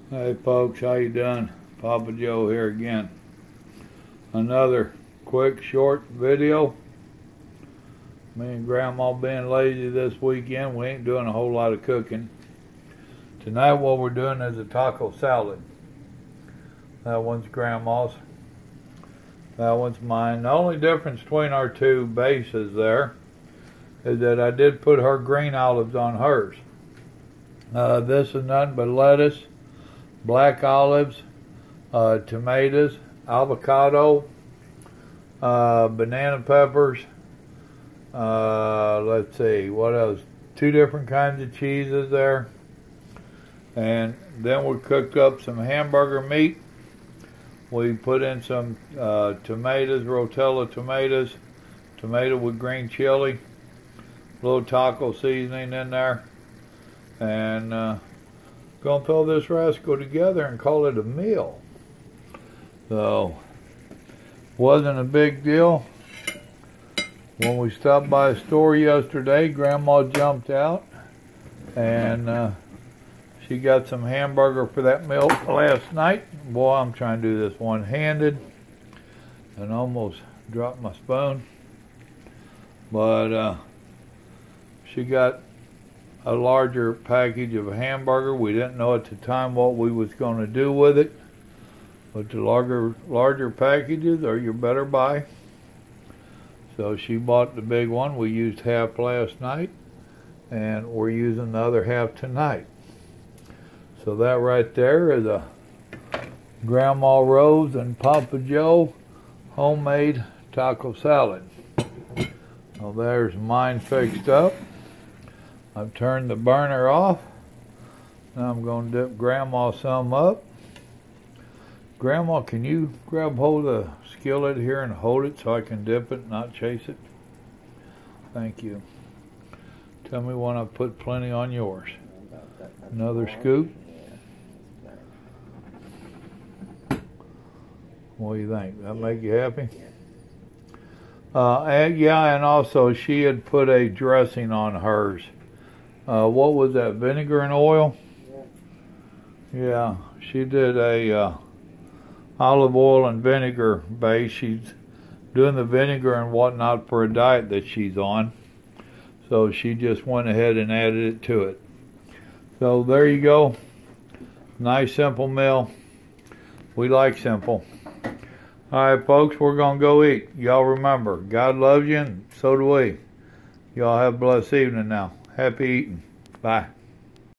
Hey folks, how you doing? Papa Joe here again. Another quick short video. Me and Grandma being lazy this weekend. We ain't doing a whole lot of cooking. Tonight what we're doing is a taco salad. That one's Grandma's. That one's mine. The only difference between our two bases there is that I did put her green olives on hers. This is nothing but lettuce, black olives, tomatoes, avocado, banana peppers, let's see, what else? 2 different kinds of cheeses there. And then we cooked up some hamburger meat. We put in some tomatoes, Rotella tomatoes, tomato with green chili, a little taco seasoning in there, and gonna throw this rascal together and call it a meal. So wasn't a big deal. When we stopped by a store yesterday, Grandma jumped out and she got some hamburger for that meal last night. Boy, I'm trying to do this one-handed and almost dropped my spoon. But she got a larger package of hamburger. We didn't know at the time what we was going to do with it, but the larger packages are your better buy. So she bought the big one. We used half last night, and we're using the other half tonight. So that right there is a Grandma Rose and Papa Joe homemade taco salad. Well, there's mine fixed up. I've turned the burner off. Now I'm going to dip Grandma some up. Grandma, can you grab hold of the skillet here and hold it so I can dip it, not chase it? Thank you. Tell me when I put plenty on yours. Another scoop? What do you think? That make you happy? And also she had put a dressing on hers. What was that, vinegar and oil? Yeah, she did a olive oil and vinegar base. She's doing the vinegar and whatnot for a diet that she's on. So she just went ahead and added it to it. So there you go. Nice simple meal. We like simple. Alright folks, we're going to go eat. Y'all remember, God loves you and so do we. Y'all have a blessed evening now. Happy eating. Bye.